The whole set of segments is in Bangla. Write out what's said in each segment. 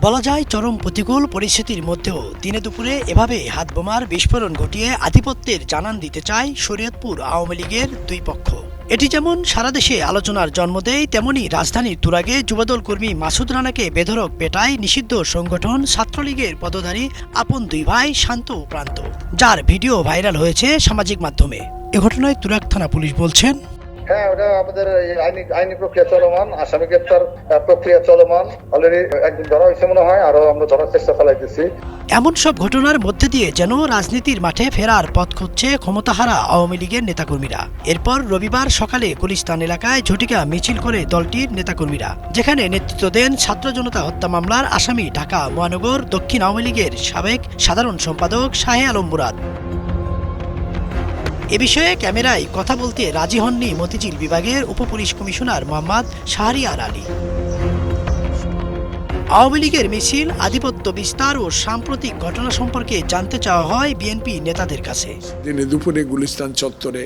বলা যায় চরম প্রতিকূল পরিস্থিতির মধ্যেও দিনে দুপুরে এভাবে হাতবোমার বিস্ফোরণ ঘটিয়ে আধিপত্যের জানান দিতে চায় শরীয়তপুর আওয়ামী লীগের দুই পক্ষ। এটি যেমন সারা দেশে আলোচনার জন্ম দেয়, তেমনি রাজধানীর তুরাগে যুবদল কর্মী মাসুদ রানাকে বেধড়ক পেটায় নিষিদ্ধ সংগঠন ছাত্রলীগের পদধারী আপন দুই ভাই শান্ত ও প্রান্ত, যার ভিডিও ভাইরাল হয়েছে সামাজিক মাধ্যমে। এ ঘটনায় তুরাগ থানা পুলিশ বলছেন, হ্যাঁ, ওটা আমাদের আইনি প্রক্রিয়া চলমান, আসামি গ্রেপ্তার প্রক্রিয়া চলমান। অলরেডি একদিন ধরা হয়েছে মনে হয়, আরো আমরা ধরার চেষ্টা চালাইতেছি। এমন সব ঘটনার মধ্যে দিয়ে যেন রাজনীতির মাঠে ফেরার পথ খুঁজছে ক্ষমতাহারা আওয়ামী লীগের নেতাকর্মীরা। এরপর রবিবার সকালে গুলিস্তান এলাকায় ঝটিকা মিছিল করে দলটির নেতাকর্মীরা, যেখানে নেতৃত্ব দেন ছাত্র জনতা হত্যা মামলার আসামি ঢাকা মহানগর দক্ষিণ আওয়ামী লীগের সাবেক সাধারণ সম্পাদক শাহে আলম মুরাদ। এ বিষয়ে ক্যামেরায় কথা বলতে রাজি হননি মতিঝিল বিভাগের উপপুলিশ কমিশনার মোহাম্মদ শাহরিয়ার আলী। আওয়ামী লীগের মিছিল, আধিপত্য বিস্তার ও সাম্প্রতিক ঘটনা সম্পর্কে জানতে চাওয়া হয় বিএনপি নেতাদের কাছে। দিনে দুপুরে গুলিস্তান চত্বরে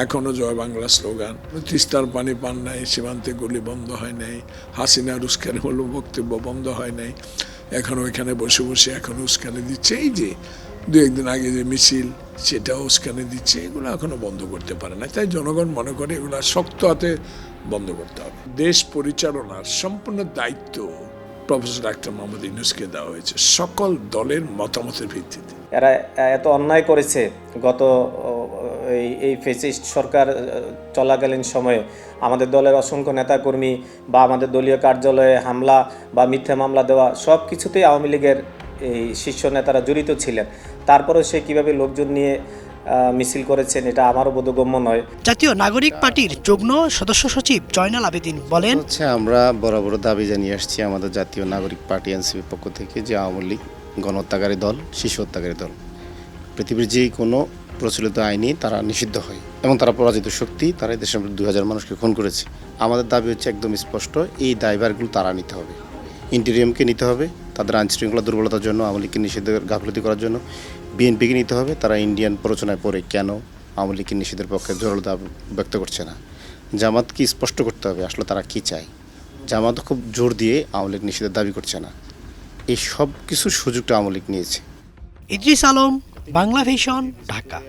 এখনো জয় বাংলা স্লোগান, তিস্তার পানি পান নাই, সীমান্তে গুলি বন্ধ হয় নাই, হাসিনার উস্কানিমূলক বক্তব্য বন্ধ হয় নাই, এখনো এখানে বসে বসে এখনো উস্কানি দিচ্ছে। এই যে দু একদিন আগে যে মিছিল, সেটাও উস্কানি দিচ্ছে। এগুলো এখনো বন্ধ করতে পারে না। তাই জনগণ মনে করে এগুলো শক্ত হাতে বন্ধ করতে হবে। দেশ পরিচালনার সম্পূর্ণ দায়িত্ব প্রফেসর ডাক্তার মোহাম্মদ ইউনূসকে দেওয়া হয়েছে, সকল দলের মতামতের ভিত্তিতে। এরা এত অন্যায় করেছে গত এই ফ্যাসিস্ট সরকার চলাকালীন সময়ে। আমাদের দলের অসংখ্য নেতাকর্মী বা আমাদের দলীয় কার্যালয়ে হামলা বা মিথ্যা মামলা দেওয়া, সব কিছুতেই আওয়ামী লীগের এই শীর্ষ নেতারা জড়িত ছিলেন। তারপরেও সে কীভাবে লোকজন নিয়ে মিছিল করেছেন, এটা আমারও বোধগম্য নয়। জাতীয় নাগরিক পার্টির যুগ্ম সদস্য সচিব জয়নাল আবেদিন বলেন, আমরা বরাবর দাবি জানিয়ে আসছি আমাদের জাতীয় নাগরিক পার্টি এনসিপির পক্ষ থেকে যে আওয়ামী লীগ গণহত্যাকারী দল, শিশু হত্যাকারী দল। পৃথিবীর যে কোনো প্রচলিত আইনে তারা নিষিদ্ধ হয় এবং তারা পরাজিত শক্তি। তারা এই দেশের 2000 মানুষকে খুন করেছে। আমাদের দাবি হচ্ছে একদম স্পষ্ট, এই দায়ভারগুলো তারা নিতে হবে, ইন্টেরিয়ামকে নিতে হবে। তাদের আইনশৃঙ্খলা দুর্বলতার জন্য, আওয়ামী লীগকে নিষিদ্ধের গাফিলতি করার জন্য বিএনপিকে নিতে হবে। তারা ইন্ডিয়ান প্ররোচনায় পড়ে কেন আওয়ামী লীগকে নিষিদ্ধের পক্ষে জোরালো ব্যক্ত করছে না। জামাতকে স্পষ্ট করতে হবে আসলে তারা কী চায়। জামাত খুব জোর দিয়ে আওয়ামী লীগ নিষিদ্ধের দাবি করছে না। এই সব কিছুর সুযোগটা আওয়ামী লীগ নিয়েছে। ইদ্রিস আলম, বাংলা ভিশন, ঢাকা।